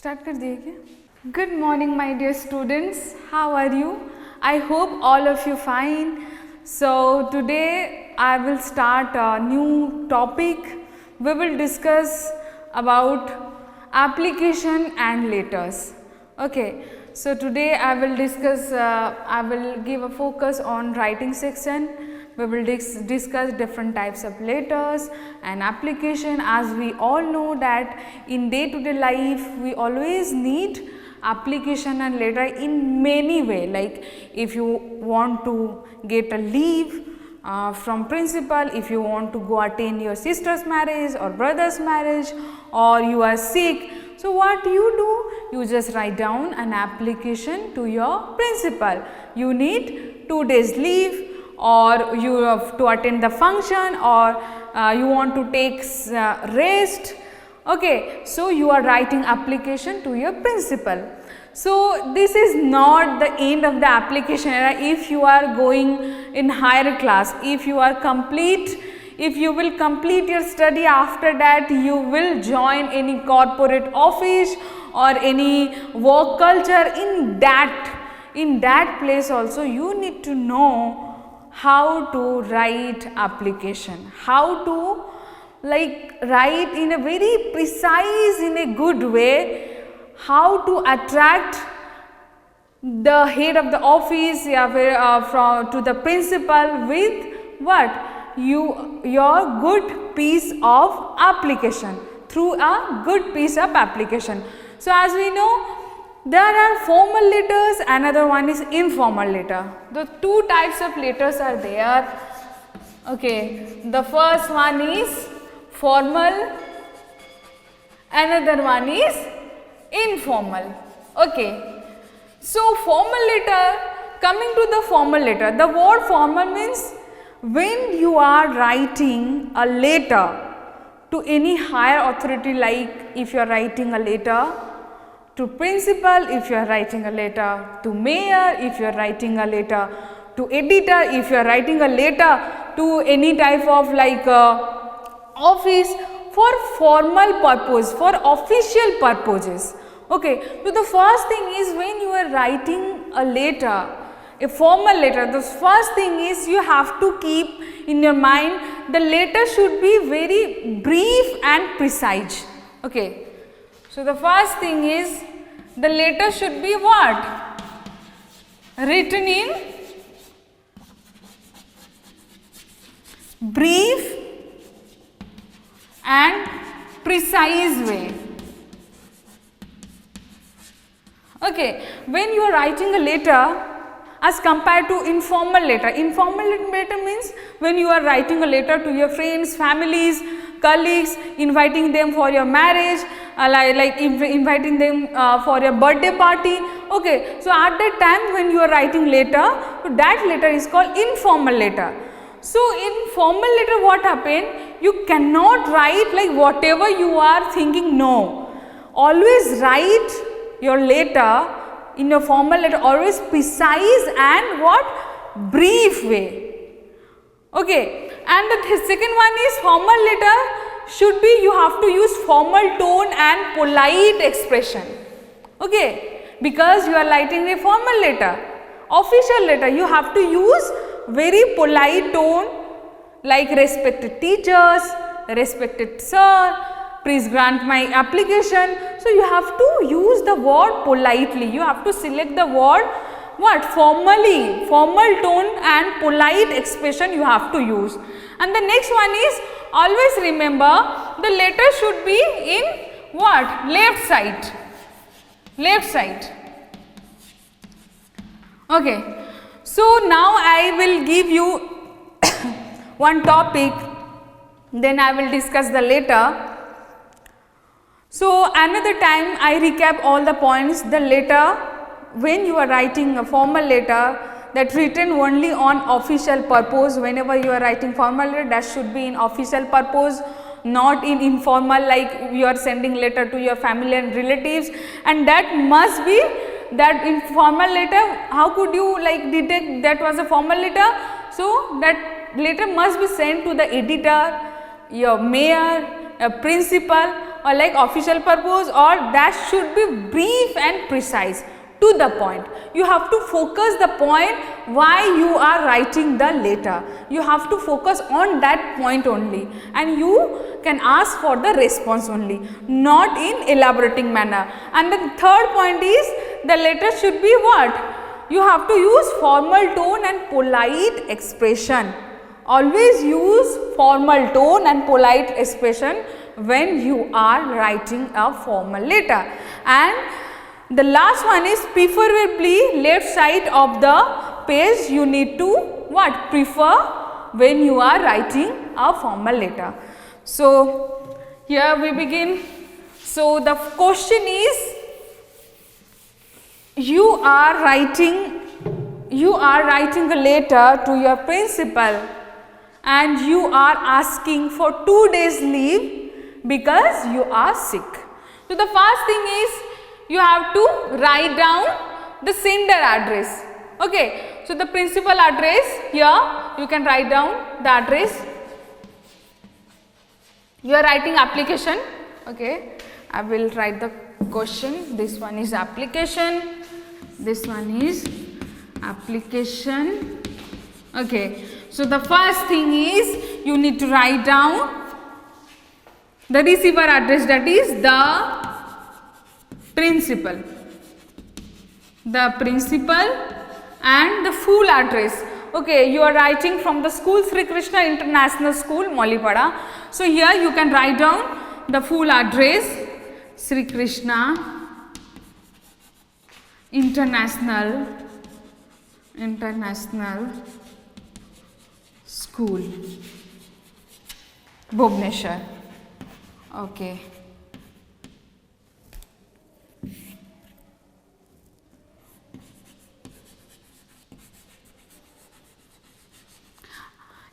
Start कर दिए क्या? Good morning my dear students, how are you? I hope all of you fine. So today I will start a new topic. We will discuss about application and letters. Okay, so today I will discuss, I will give a focus on writing section. We will discuss different types of letters and application. As we all know that in day to day life we always need application and letter in many way, like if you want to get a leave from principal, if you want to go attend your sister's marriage or brother's marriage, or you are sick. So what you do, you just write down an application to your principal. You need 2 days leave, or you have to attend the function, or you want to take rest. Okay, so you are writing application to your principal. So this is not the end of the application. If you are going in higher class, if you will complete your study, after that you will join any corporate office or any work culture. In that place also you need to know how to write application, how to write in a very precise, in a good way, how to attract the head of the office to the principal with what? Your good piece of application, through a good piece of application. So as we know, there are formal letters, another one is informal letter. The 2 types of letters are there. Okay, the first one is formal, another one is informal. Okay, so formal letter, coming to the formal letter, the word formal means when you are writing a letter to any higher authority, like if you are writing a letter to principal, if you are writing a letter to mayor, if you are writing a letter to editor, if you are writing a letter to any type of office for formal purpose, for official purposes. Okay, so the first thing is, when you are writing a letter, a formal letter, the first thing is you have to keep in your mind, the letter should be very brief and precise. Okay, so the first thing is, the letter should be what? Written in brief and precise way. Okay, when you are writing a letter as compared to informal letter. Informal letter means when you are writing a letter to your friends, families, colleagues, inviting them for your marriage, like inviting them for your birthday party. Okay, so at that time when you are writing letter, so that letter is called informal letter. So in formal letter, what happened? You cannot write like whatever you are thinking. No, always write your letter in your formal letter, always precise and what? Brief way. Okay, and the second one is formal letter should be, you have to use formal tone and polite expression. Okay, because you are writing a formal letter. Official letter, you have to use very polite tone, like respected teachers, respected sir, please grant my application. So you have to use the word politely. You have to select the word what? Formally, formal tone and polite expression you have to use. And the next one is, always remember, the letter should be in what? Left side. Left side. Okay. So now I will give you one topic, then I will discuss the letter. So another time I recap all the points. The letter, when you are writing a formal letter, that written only on official purpose. Whenever you are writing formal letter, that should be in official purpose, not in informal, like you are sending letter to your family and relatives. And that must be, that informal letter, how could you detect that was a formal letter? So that letter must be sent to the editor, your mayor, a principal, or like official purpose, or that should be brief and precise, to the point. You have to focus the point why you are writing the letter. You have to focus on that point only, and you can ask for the response only, not in elaborating manner. And the third point is the letter should be what? You have to use formal tone and polite expression. Always use formal tone and polite expression when you are writing a formal letter. And the last one is preferably left side of the page you need to what? Prefer when you are writing a formal letter. So, here we begin. So, the question is, you are writing a letter to your principal and you are asking for 2 days leave because you are sick. So, the first thing is you have to write down the sender address. Okay. So, the principal address, here you can write down the address. You are writing application. Okay. I will write the question. This one is application. This one is application. Okay. So, the first thing is you need to write down the receiver address, that is the principal. The principal and the full address. Okay, you are writing from the school Sri Krishna International School, Molipada. So, here you can write down the full address, Sri Krishna International School, Bhubaneswar. Okay.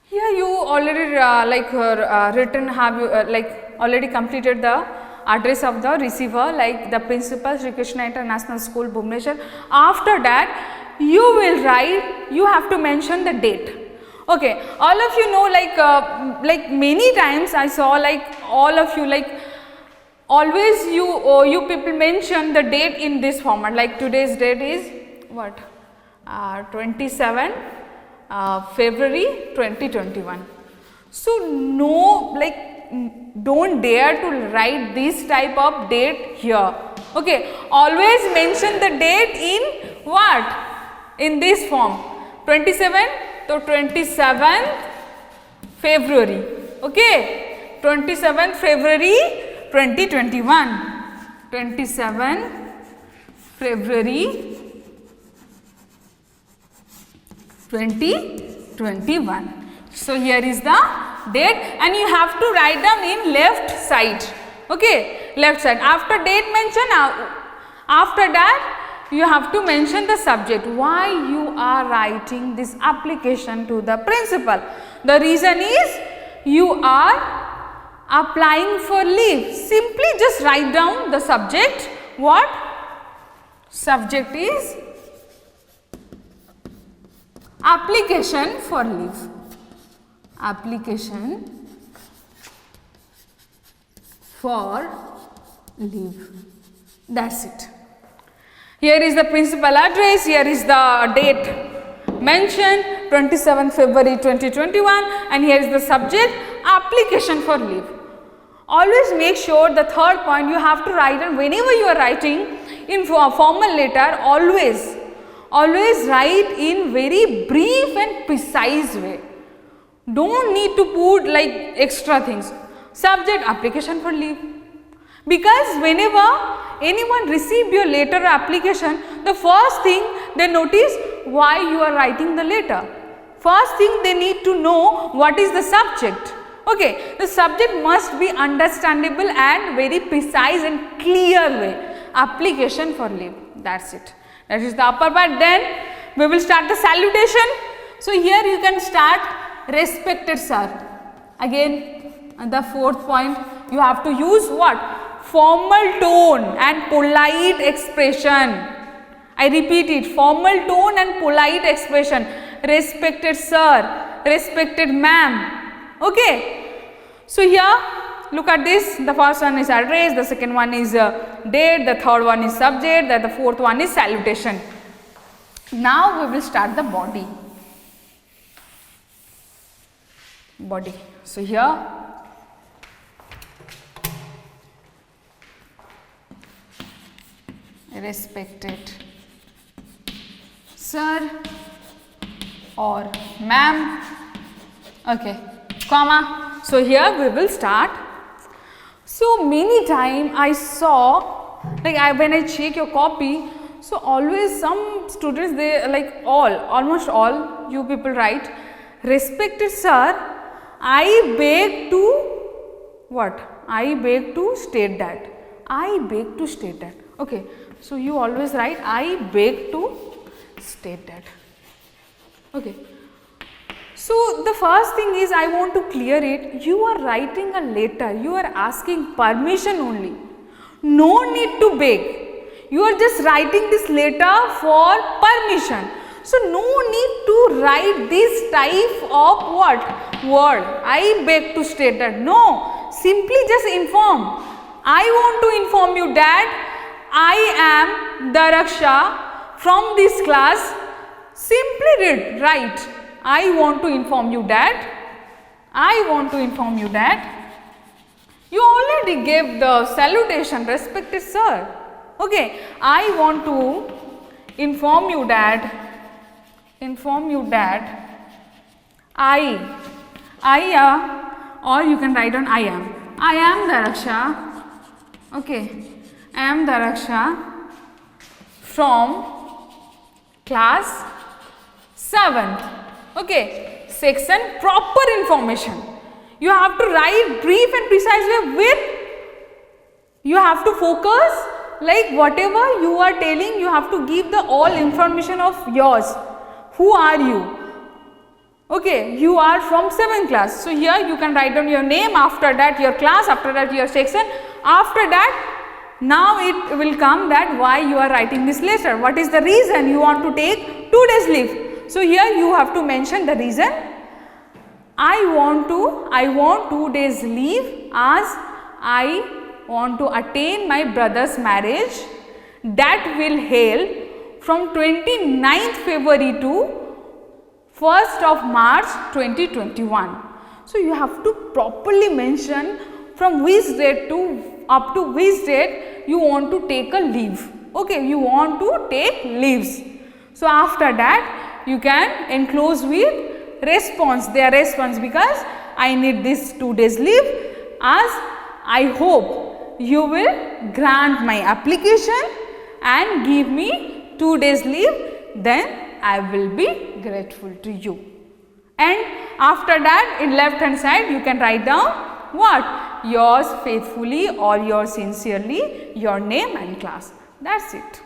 Here you already written, have you already completed the address of the receiver, like the principal Sri Krishna International School, Bhubaneswar. After that you will write, you have to mention the date. Okay, all of you know, like many times I saw, like all of you, like always you people mention the date in this format, like today's date is what, 27 February 2021. So, no, don't dare to write this type of date here. Okay, always mention the date in what? In this form, 27, so 27th February. Okay, 27th February 2021. 27 February 2021. So, here is the date, and you have to write down in left side. Okay, left side. After date mention, after that you have to mention the subject, why you are writing this application to the principal. The reason is you are applying for leave. Simply just write down the subject. What? Subject is application for leave. Application for leave. That's it. Here is the principal address, here is the date mentioned, 27 February 2021, and here is the subject, application for leave. Always make sure the third point you have to write, and whenever you are writing in formal letter, always write in very brief and precise way. Don't need to put like extra things. Subject, application for leave. Because whenever anyone receive your letter or application, the first thing they notice why you are writing the letter. First thing they need to know what is the subject. Okay, the subject must be understandable and very precise and clear way. Application for leave. That's it. That is the upper part. Then we will start the salutation. So here you can start, respected sir. Again, the fourth point, you have to use what? Formal tone and polite expression. I repeat it, formal tone and polite expression. Respected sir, respected ma'am. Okay. So here look at this. The first one is address, the second one is date, the third one is subject, the fourth one is salutation. Now we will start the body. Body. So here respected sir or ma'am, okay, comma. So here we will start. So many time I saw, like when I check your copy, so always some students, they like almost all you people write, respected sir, I beg to what? I beg to state that. I beg to state that. Okay. So you always write I beg to state that. Okay. So the first thing is I want to clear it. You are writing a letter. You are asking permission only. No need to beg. You are just writing this letter for permission. So no need to write this type of what? Word. I beg to state that. No. Simply just inform. I want to inform you that I am Daraksha from this class. Simply write. I want to inform you that. I want to inform you that. You already gave the salutation, respected sir. Okay. I want to inform you that. I or you can write on I am. I am Daraksha. Okay. I am Daraksha from class 7th. Okay. Section proper information. You have to write brief and precise way with, you have to focus, like whatever you are telling, you have to give the all information of yours. Who are you? Okay, you are from 7th class. So here you can write down your name, after that your class, after that your section, after that now it will come that why you are writing this letter. What is the reason you want to take 2 days leave? So here you have to mention the reason. I want 2 days leave as I want to attend my brother's marriage that will held from 29th February to 1st of March 2021. So you have to properly mention from which date to up to which date you want to take a leave. Okay, you want to take leaves. So after that you can enclose with response, their response, because I need this 2 days leave as I hope you will grant my application and give me 2 days leave, then I will be grateful to you. And after that in left hand side you can write down what? Yours faithfully or yours sincerely, your name and class. That's it.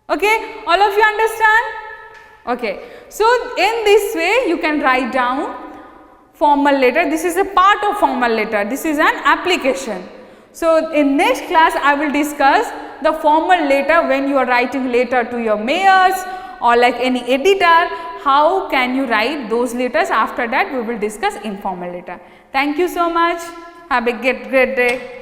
Okay, all of you understand? Okay, so in this way you can write down formal letter. This is a part of formal letter. This is an application. So in next class I will discuss the formal letter when you are writing letter to your mayors or like any editor. How can you write those letters? After that we will discuss informal letter. Thank you so much. Have a great day.